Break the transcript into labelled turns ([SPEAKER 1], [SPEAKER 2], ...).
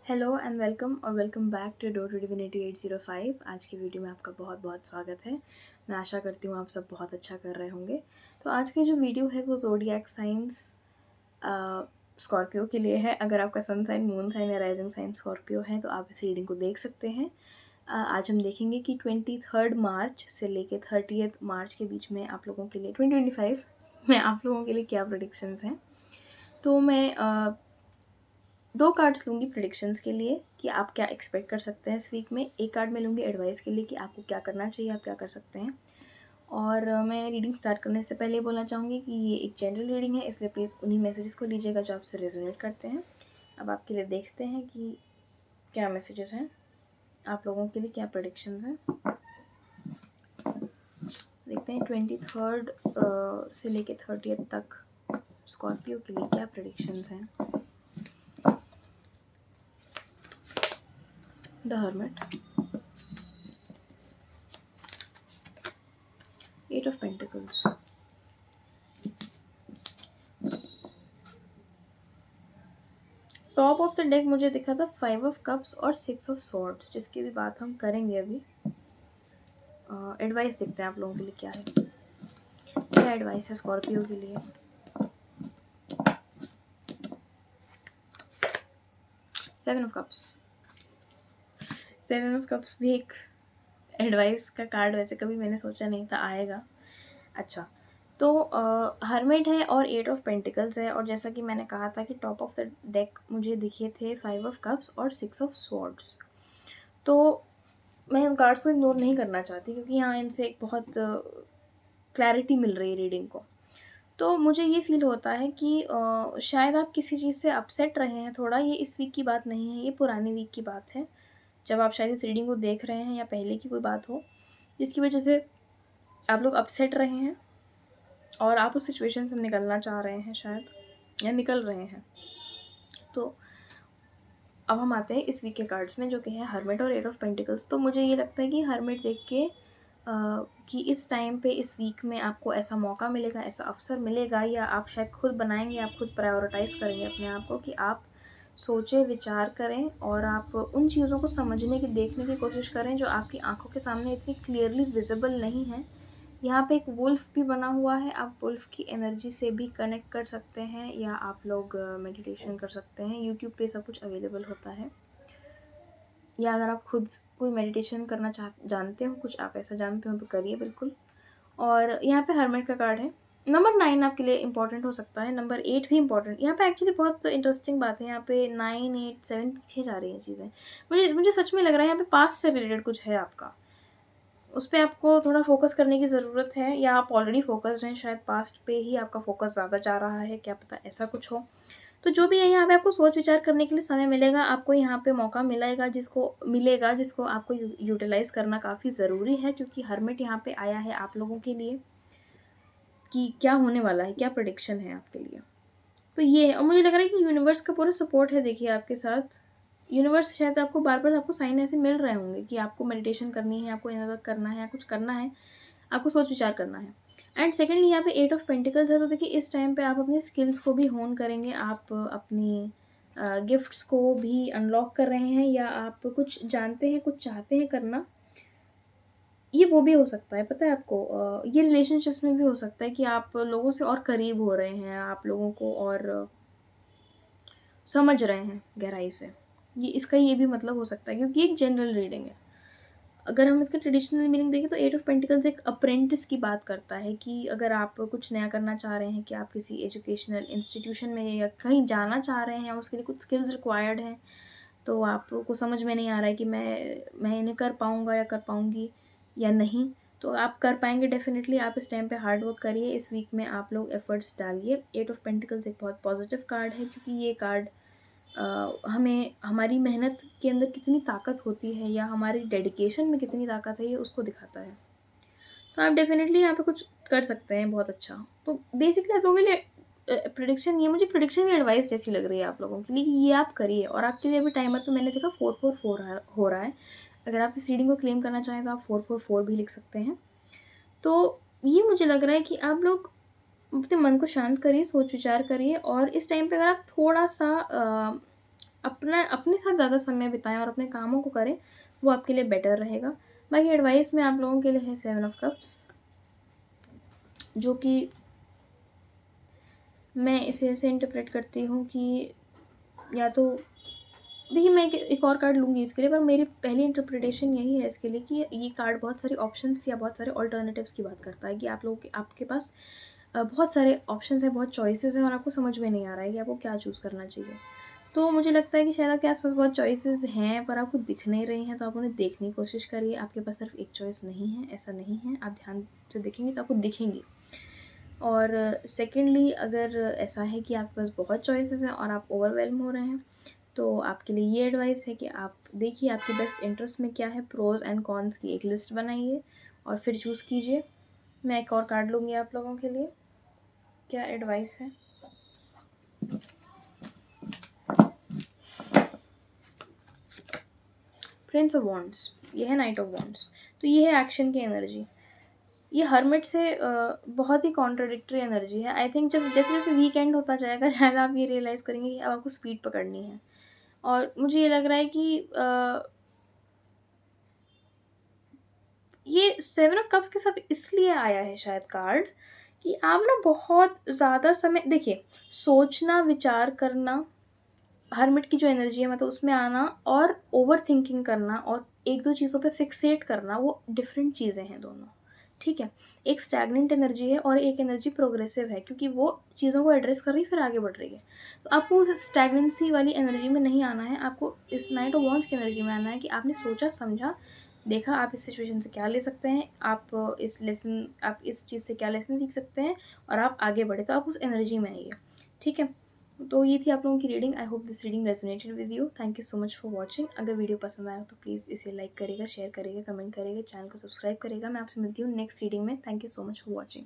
[SPEAKER 1] Hello and welcome और welcome back to door to divinity 805। आज की वीडियो में आपका बहुत बहुत स्वागत है। मैं आशा करती हूँ आप सब बहुत अच्छा कर रहे होंगे। तो आज की जो वीडियो है वो ज़ोडिएक साइंस स्कॉर्पियो के लिए है। अगर आपका सन साइन, मून साइन या राइजिंग साइन स्कॉर्पियो है तो आप इस रीडिंग को देख सकते हैं। आज हम देखेंगे कि 23 मार्च से लेके 30 मार्च के बीच में आप लोगों के लिए 2025 में आप लोगों के लिए क्या प्रेडिक्शंस हैं। तो मैं दो कार्ड्स लूँगी प्रेडिक्शंस के लिए कि आप क्या एक्सपेक्ट कर सकते हैं इस वीक में। एक कार्ड मैं लूँगी एडवाइस के लिए कि आपको क्या करना चाहिए, आप क्या कर सकते हैं। और मैं रीडिंग स्टार्ट करने से पहले बोलना चाहूँगी कि ये एक जनरल रीडिंग है, इसलिए प्लीज़ उन्हीं मैसेजेस को लीजिएगा जो आपसे रेजोनेट करते हैं। अब आपके लिए देखते हैं कि क्या मैसेजेस हैं, आप लोगों के लिए क्या प्रेडिक्शंस हैं। देखते हैं 23 से लेके 30 तक स्कॉर्पियो के लिए क्या प्रेडिक्शंस हैं। The hermit, 8 of pentacles, top of the deck मुझे दिखा था 5 ऑफ कप्स और 6 ऑफ स्वॉर्ड्स, जिसकी भी बात हम करेंगे अभी। एडवाइस देखते हैं आप लोगों के लिए क्या है, क्या एडवाइस है स्कॉर्पियो के लिए। 7 ऑफ कप्स, 7 ऑफ कप्स भी एक एडवाइस का कार्ड वैसे कभी मैंने सोचा नहीं था आएगा। अच्छा, तो हर्मिट है और 8 ऑफ पेंटिकल्स है, और जैसा कि मैंने कहा था कि टॉप ऑफ द डेक मुझे दिखे थे 5 ऑफ कप्स और 6 ऑफ स्वॉर्ड्स। तो मैं उन कार्ड्स को इग्नोर नहीं करना चाहती क्योंकि यहाँ इनसे एक बहुत क्लैरिटी मिल रही है रीडिंग को। तो मुझे ये फ़ील होता है कि शायद आप किसी चीज़ से अपसेट रहे हैं थोड़ा। ये इस वीक की बात नहीं है, ये पुराने वीक की बात है, जब आप शायद इस रीडिंग को देख रहे हैं या पहले की कोई बात हो जिसकी वजह से आप लोग अपसेट रहे हैं और आप उस सिचुएशन से निकलना चाह रहे हैं शायद, या निकल रहे हैं। तो अब हम आते हैं इस वीक के कार्ड्स में जो कि है हर्मिट और 8 ऑफ पेंटिकल्स। तो मुझे ये लगता है कि हर्मिट देख के कि इस टाइम पे इस वीक में आपको ऐसा मौका मिलेगा, ऐसा अवसर मिलेगा, या आप शायद खुद बनाएंगे, आप खुद प्रायोरिटाइज़ करेंगे अपने आप को कि आप सोचें, विचार करें और आप उन चीज़ों को समझने की, देखने की कोशिश करें जो आपकी आंखों के सामने इतनी क्लियरली विजिबल नहीं है। यहाँ पे एक वुल्फ भी बना हुआ है, आप वुल्फ की एनर्जी से भी कनेक्ट कर सकते हैं, या आप लोग मेडिटेशन कर सकते हैं। यूट्यूब पे सब कुछ अवेलेबल होता है, या अगर आप खुद कोई मेडिटेशन करना जानते हो, कुछ आप ऐसा जानते हो तो करिए बिल्कुल। और यहाँ पे हर्मिट का कार्ड है। नंबर 9 आपके लिए इंपॉर्टेंट हो सकता है, नंबर 8 भी इंपॉर्टेंट। यहाँ पे एक्चुअली बहुत इंटरेस्टिंग बात है, यहाँ पे 9, 8, 7 पीछे जा रही हैं चीज़ें। मुझे सच में लग रहा है यहाँ पे पास्ट से रिलेटेड कुछ है आपका, उस पर आपको थोड़ा फोकस करने की ज़रूरत है, या आप ऑलरेडी फोकस्ड हैं, शायद पास्ट पे ही आपका फोकस ज़्यादा जा रहा है, क्या पता ऐसा कुछ हो। तो जो भी है, यहाँ पे आपको सोच विचार करने के लिए समय मिलेगा, आपको यहाँ पे मौका मिलेगा जिसको आपको यूटिलाइज़ करना काफ़ी ज़रूरी है, क्योंकि हर्मिट यहाँ पे आया है आप लोगों के लिए कि क्या होने वाला है, क्या प्रेडिक्शन है आपके लिए। तो ये है, और मुझे लग रहा है कि यूनिवर्स का पूरा सपोर्ट है देखिए आपके साथ। यूनिवर्स शायद आपको बार बार आपको साइन ऐसे मिल रहे होंगे कि आपको मेडिटेशन करनी है, आपको इनर वर्क करना है, कुछ करना है, आपको सोच विचार करना है। एंड सेकेंडली यहाँ पे 8 ऑफ पेंटिकल्स है, तो देखिए इस टाइम पे आप अपने स्किल्स को भी होन करेंगे, आप अपनी गिफ्ट्स को भी अनलॉक कर रहे हैं, या आप कुछ जानते हैं, कुछ चाहते हैं करना। ये वो भी हो सकता है, पता है आपको, ये रिलेशनशिप्स में भी हो सकता है कि आप लोगों से और करीब हो रहे हैं, आप लोगों को और समझ रहे हैं गहराई से। ये भी मतलब हो सकता है, क्योंकि एक जनरल रीडिंग है। अगर हम इसका ट्रेडिशनल मीनिंग देखें तो 8 ऑफ पेंटिकल्स एक अप्रेंटिस की बात करता है कि अगर आप कुछ नया करना चाह रहे हैं, कि आप किसी एजुकेशनल इंस्टीट्यूशन में या कहीं जाना चाह रहे हैं, उसके लिए कुछ स्किल्स रिक्वायर्ड हैं, तो आपको समझ में नहीं आ रहा है कि मैं इन्हें कर पाऊँगा या कर पाऊँगी या नहीं। तो आप कर पाएंगे डेफिनेटली, आप इस टाइम पे हार्ड वर्क करिए, इस वीक में आप लोग एफर्ट्स डालिए। 8 ऑफ पेंटिकल्स एक बहुत पॉजिटिव कार्ड है, क्योंकि ये कार्ड हमें हमारी मेहनत के अंदर कितनी ताकत होती है, या हमारी डेडिकेशन में कितनी ताकत है, ये उसको दिखाता है। तो आप डेफिनेटली यहाँ पे कुछ कर सकते हैं बहुत अच्छा। तो बेसिकली आप लोगों के लिए प्रिडिक्शन, ये मुझे प्रिडिक्शन भी एडवाइस जैसी लग रही है आप लोगों के लिए कि ये आप करिए। और आपके लिए अभी टाइमर पे मैंने देखा 444 हो रहा है। अगर आप इस रीडिंग को क्लेम करना चाहें तो आप 444 भी लिख सकते हैं। तो ये मुझे लग रहा है कि आप लोग अपने मन को शांत करिए, सोच विचार करिए, और इस टाइम पे अगर आप थोड़ा सा अपने साथ ज़्यादा समय बिताएं और अपने कामों को करें, वो आपके लिए बेटर रहेगा। बाकी एडवाइस में आप लोगों के लिए है 7 ऑफ कप्स, जो कि मैं इसे ऐसे इंटरप्रेट करती हूँ कि या तो देखिए, मैं एक और कार्ड लूँगी इसके लिए, पर मेरी पहली इंटरप्रिटेशन यही है इसके लिए कि ये कार्ड बहुत सारी ऑप्शंस या बहुत सारे ऑल्टरनेटिव्स की बात करता है कि आप लोगों के आपके पास बहुत सारे ऑप्शंस हैं, बहुत चॉइसेस हैं और आपको समझ में नहीं आ रहा है कि आपको क्या चूज़ करना चाहिए। तो मुझे लगता है कि शायद आपके आस-पास बहुत चॉइसेस हैं, पर आपको दिख नहीं रही हैं, तो आप उन्हें देखने की कोशिश करिए। आपके पास सिर्फ़ एक चॉइस नहीं है, ऐसा नहीं है। आप ध्यान से देखेंगे तो आपको दिखेंगी। और सेकेंडली, अगर ऐसा है कि आपके पास बहुत चॉइसेस हैं और आप ओवरवेल्म हो रहे हैं, तो आपके लिए ये एडवाइस है कि आप देखिए आपके बेस्ट इंटरेस्ट में क्या है, प्रोज़ एंड कॉन्स की एक लिस्ट बनाइए और फिर चूज़ कीजिए। मैं एक और कार्ड लूँगी आप लोगों के लिए। क्या एडवाइस है? प्रिंस ऑफ वॉन्ड्स, ये है नाइट ऑफ वॉन्ड्स। तो ये है एक्शन की एनर्जी। ये हर्मिट से बहुत ही कॉन्ट्राडिक्टरी एनर्जी है। आई थिंक जब जैसे-जैसे वीकेंड होता जाएगा शायद आप ये रियलाइज़ करेंगे कि अब आपको स्पीड पकड़नी है। और मुझे ये लग रहा है कि ये 7 ऑफ कप्स के साथ इसलिए आया है शायद कार्ड कि आप ना बहुत ज़्यादा समय देखिए, सोचना, विचार करना, हर्मिट की जो एनर्जी है मतलब उसमें आना और ओवरथिंकिंग करना और 1-2 चीज़ों पे फिक्सेट करना, वो डिफरेंट चीज़ें हैं दोनों, ठीक है? एक स्टैग्नेंट एनर्जी है और एक एनर्जी प्रोग्रेसिव है, क्योंकि वो चीज़ों को एड्रेस कर रही है फिर आगे बढ़ रही है। तो आपको उस स्टैग्नेंसी वाली एनर्जी में नहीं आना है, आपको इस नाइट ऑफ वॉन्ड्स की एनर्जी में आना है कि आपने सोचा, समझा, देखा आप इस सिचुएशन से क्या ले सकते हैं, आप इस चीज़ से क्या लेसन सीख सकते हैं और आप आगे बढ़े, तो आप उस एनर्जी में आइए, ठीक है? तो ये थी आप लोगों की reading. I hope this reading resonated with you. Thank you so much for watching. अगर वीडियो पसंद आया तो प्लीज़ इसे लाइक करिएगा, शेयर करिएगा, कमेंट करिएगा, चैनल को सब्सक्राइब करिएगा। मैं आपसे मिलती हूँ नेक्स्ट रीडिंग में। Thank you so much for watching.